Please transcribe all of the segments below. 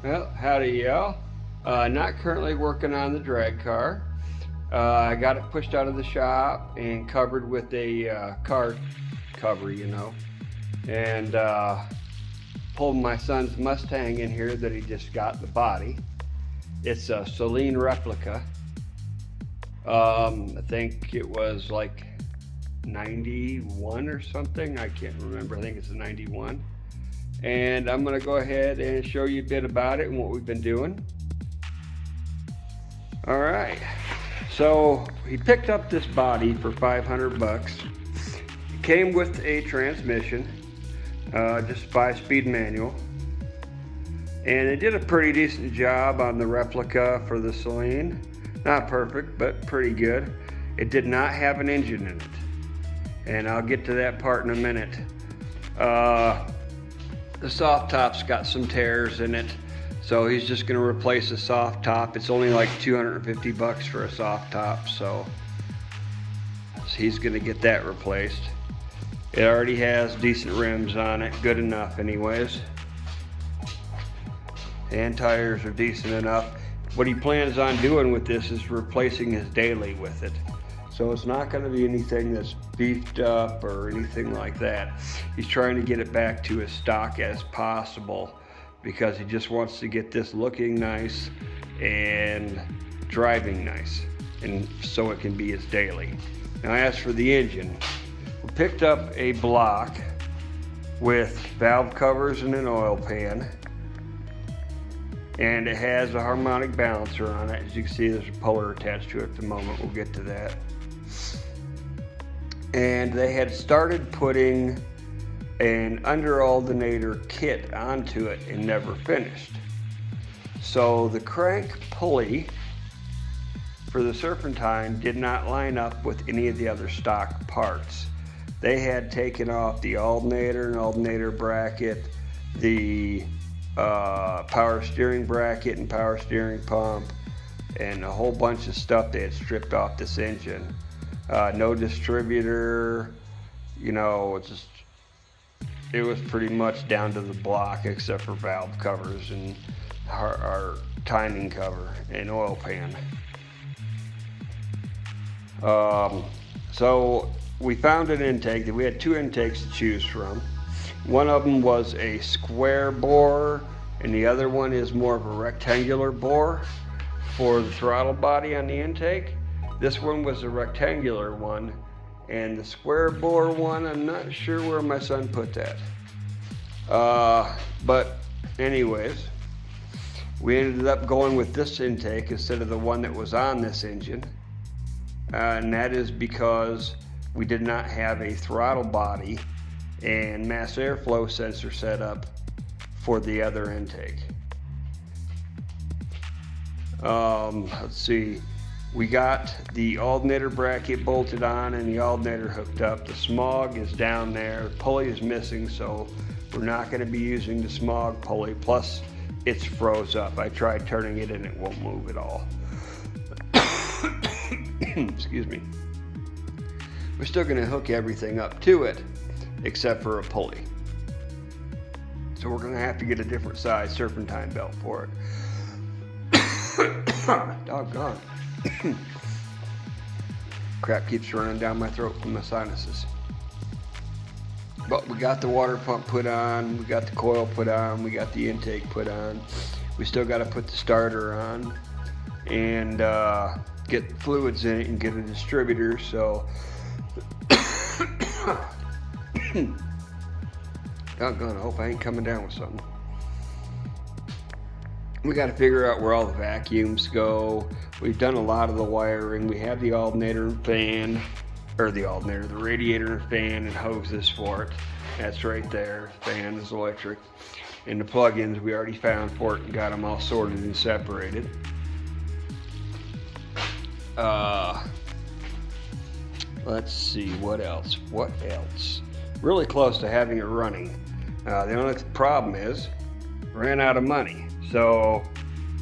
Well, howdy y'all. Not currently working on the drag car. I got it pushed out of the shop and covered with a car cover, and pulled my son's Mustang in here that he just got the body. It's a Saleen Replica. I think it was like 91 or something. I can't remember. I think it's a 91. And I'm going to go ahead and show you a bit about it and what we've been doing. All right. So he picked up this body for 500 bucks. It came with a transmission, just 5-speed manual. And it did a pretty decent job on the replica for the Saleen. Not perfect, but pretty good. It did not have an engine in it. And I'll get to that part in a minute. The soft top's got some tears in it, so he's just going to replace the soft top. It's only like 250 bucks for a soft top, so he's going to get that replaced. It already has decent rims on it, good enough anyways. And tires are decent enough. What he plans on doing with this is replacing his daily with it. So it's not going to be anything that's beefed up or anything like that. He's trying to get it back to as stock as possible because he just wants to get this looking nice and driving nice, and so it can be his daily. Now as for the engine, we picked up a block with valve covers and an oil pan, and it has a harmonic balancer on it. As you can see, there's a puller attached to it at the moment. We'll get to that. And they had started putting an under alternator kit onto it and never finished. So the crank pulley for the serpentine did not line up with any of the other stock parts. They had taken off the alternator and alternator bracket, the power steering bracket and power steering pump, and a whole bunch of stuff they had stripped off this engine. No distributor, it was pretty much down to the block except for valve covers and our timing cover and oil pan. So we found an intake. We had 2 intakes to choose from. One of them was a square bore and the other one is more of a rectangular bore for the throttle body on the intake. This one was a rectangular one, and the square bore one, I'm not sure where my son put that. But anyways, we ended up going with this intake instead of the one that was on this engine. And that is because we did not have a throttle body and mass airflow sensor set up for the other intake. Let's see. We got the alternator bracket bolted on and the alternator hooked up. The smog is down there. The pulley is missing, so we're not going to be using the smog pulley. Plus, it's froze up. I tried turning it and it won't move at all. Excuse me. We're still going to hook everything up to it except for a pulley. So we're going to have to get a different size serpentine belt for it. Doggone. Crap keeps running down my throat from my sinuses. But we got the water pump put on, we got the coil put on, we got the intake put on. We still got to put the starter on and get fluids in it and get a distributor. So doggone, I hope I ain't coming down with something. We got to figure out where all the vacuums go. We've done a lot of the wiring. We have the alternator and fan, or the radiator and fan and hoses for it. That's right there. Fan is electric. And the plug-ins we already found for it and got them all sorted and separated. Let's see, what else? Really close to having it running. The only problem is, ran out of money. So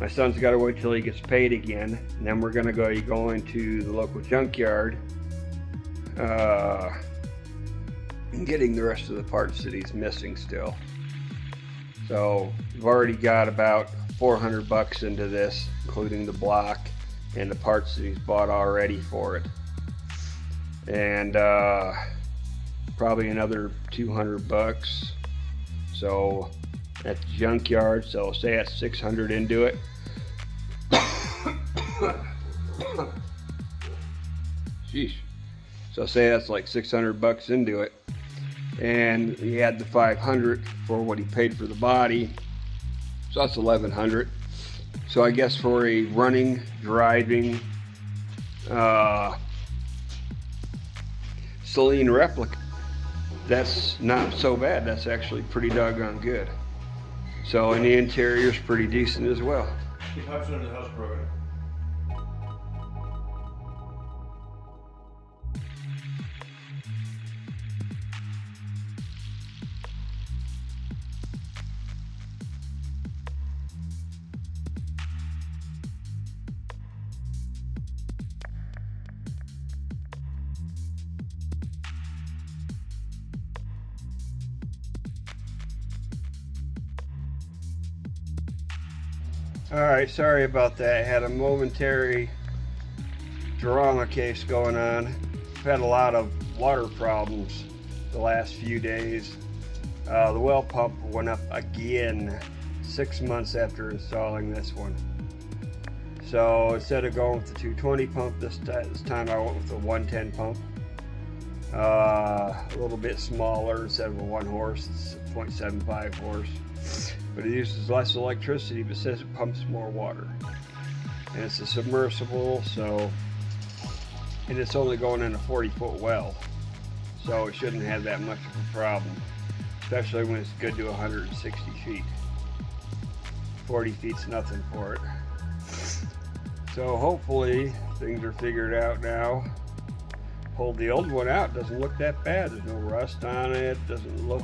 my son's got to wait till he gets paid again, and then we're gonna go into the local junkyard and getting the rest of the parts that he's missing still. So we've already got about 400 bucks into this, including the block and the parts that he's bought already for it. And probably another 200 bucks. So at the junkyard, so say that's 600 into it. Sheesh. So say that's like 600 bucks into it, and he had the 500 for what he paid for the body, so that's 1100. So I guess for a running, driving Saleen Replica, that's not so bad. That's actually pretty doggone good. So, and the interior's pretty decent as well. He pops under the house program. Alright, sorry about that. I had a momentary drama case going on. I've had a lot of water problems the last few days. The well pump went up again 6 months after installing this one. So instead of going with the 220 pump, this time I went with the 110 pump. A little bit smaller instead of a 1 horse, it's a 0.75 horse. But it uses less electricity, but says it pumps more water. And it's a submersible, so, and it's only going in a 40-foot well. So it shouldn't have that much of a problem, especially when it's good to 160 feet. 40 feet's nothing for it. So hopefully things are figured out now. Pulled the old one out, doesn't look that bad. There's no rust on it, doesn't look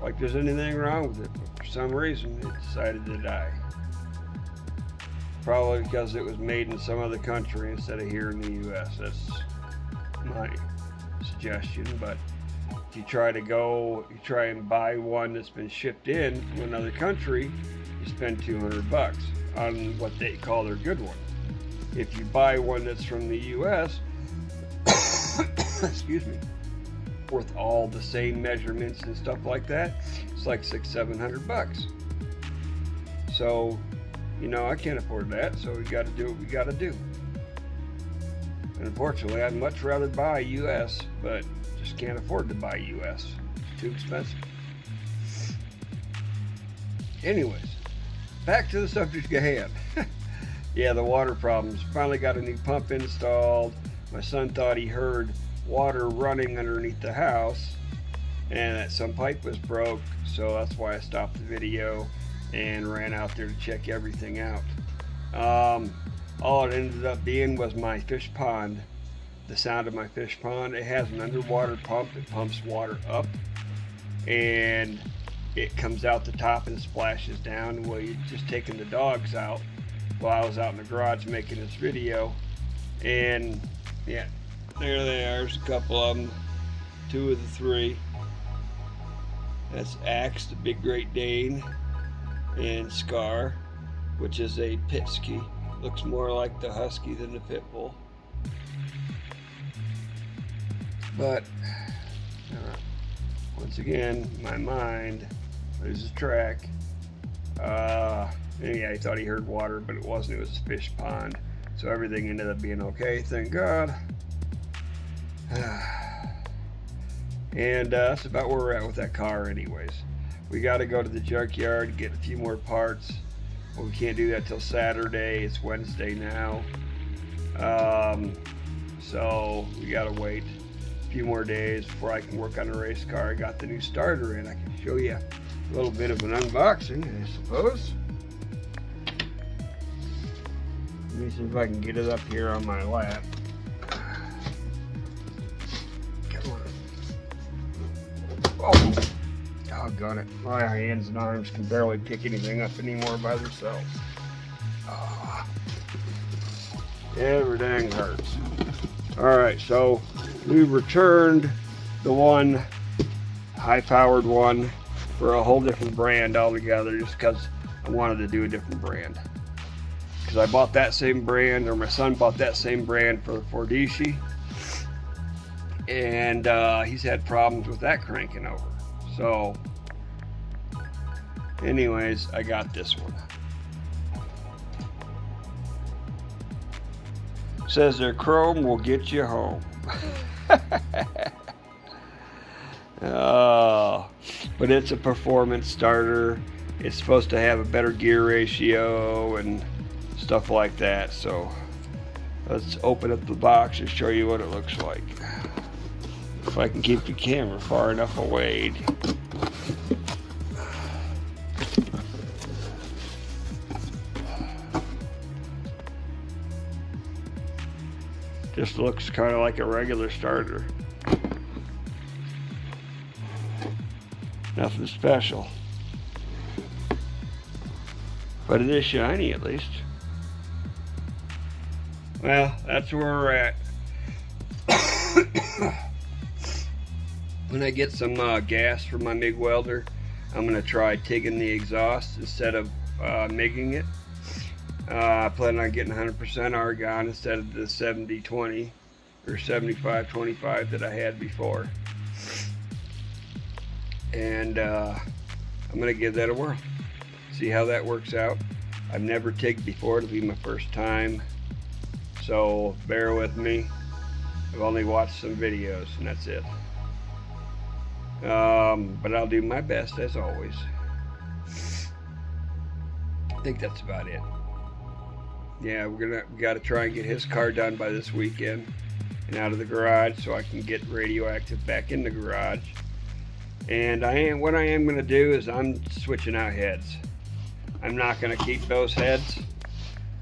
like there's anything wrong with it, but for some reason it decided to die. Probably because it was made in some other country instead of here in the US. That's my suggestion. But if you try and buy one that's been shipped in from another country, you spend 200 bucks on what they call their good one. If you buy one that's from the US, excuse me, with all the same measurements and stuff like that, it's like $600-700 bucks. So, you know, I can't afford that, so we got to do what we got to do. And unfortunately, I'd much rather buy US, but just can't afford to buy US. It's too expensive. Anyways, back to the subject at hand. Yeah, the water problems. Finally got a new pump installed. My son thought he heard water running underneath the house and that some pipe was broke, so that's why I stopped the video and ran out there to check everything out. All it ended up being was my fish pond, the sound of my fish pond. It has an underwater pump that pumps water up, and it comes out the top and splashes down. Well, you're just taking the dogs out while I was out in the garage making this video, and yeah, there they are. There's a couple of them, 2 of the 3. That's Axe, the big Great Dane, and Scar, which is a Pitsky. Looks more like the Husky than the Pit Bull. But once again, my mind loses track. Yeah, he thought he heard water, but it wasn't. It was a fish pond. So everything ended up being okay, thank God. And that's about where we're at with that car anyways. We got to go to the junkyard, get a few more parts. Well, we can't do that till Saturday. It's Wednesday now. So we got to wait a few more days before I can work on the race car. I got the new starter in. I can show you a little bit of an unboxing, I suppose. Let me see if I can get it up here on my lap. Come on. Oh, doggone it. My hands and arms can barely pick anything up anymore by themselves. Oh, everything hurts. Alright, so we returned the one high-powered one for a whole different brand altogether, just because I wanted to do a different brand. Because I bought that same brand, or my son bought that same brand for the Fordici. And he's had problems with that cranking over. So, anyways, I got this one. Says their chrome will get you home. But it's a performance starter. It's supposed to have a better gear ratio and stuff like that. So let's open up the box and show you what it looks like. If I can keep the camera far enough away. Just looks kind of like a regular starter. Nothing special. But it is shiny at least. Well, that's where we're at. When I get some gas from my MIG welder, I'm going to try taking the exhaust instead of MIGging it. I plan on getting 100% argon instead of the 70-20 or 75-25 that I had before. And I'm going to give that a whirl. See how that works out. I've never TIGged before. It'll be my first time. So bear with me. I've only watched some videos and that's it. But I'll do my best as always. I think that's about it. Yeah, we got to try and get his car done by this weekend and out of the garage so I can get radioactive back in the garage. And what I am going to do is I'm switching out heads. I'm not going to keep those heads.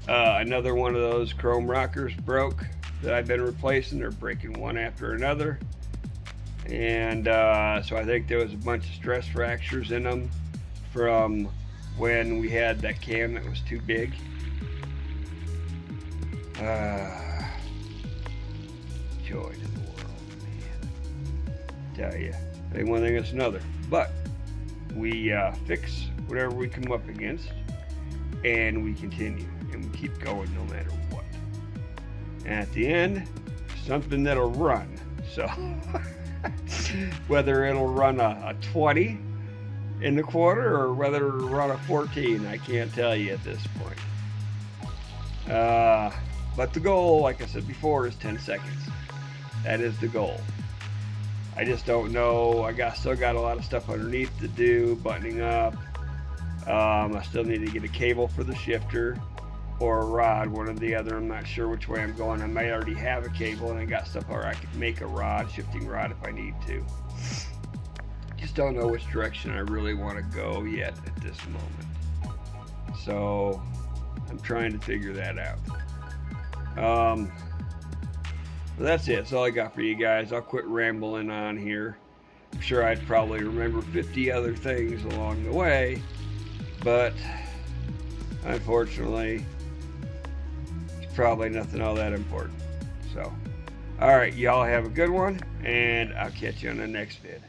Another one of those chrome rockers broke that I've been replacing. They're breaking one after another. And so I think there was a bunch of stress fractures in them from when we had that cam that was too big. Joy to the world, man. Tell you, ain't one thing, it's another. But we fix whatever we come up against, and we continue, and we keep going no matter what. And at the end, something that'll run. So whether it'll run a 20 in the quarter or whether it'll run a 14, I can't tell you at this point. But the goal, like I said before, is 10 seconds. That is the goal. I just don't know. Still got a lot of stuff underneath to do, buttoning up. I still need to get a cable for the shifter or a rod, one or the other. I'm not sure which way I'm going. I might already have a cable and I got stuff where I could make a rod, shifting rod if I need to. Just don't know which direction I really want to go yet at this moment. So I'm trying to figure that out. Well, that's it. That's all I got for you guys. I'll quit rambling on here. I'm sure I'd probably remember 50 other things along the way, but unfortunately, it's probably nothing all that important. So, all right, y'all have a good one, and I'll catch you on the next vid.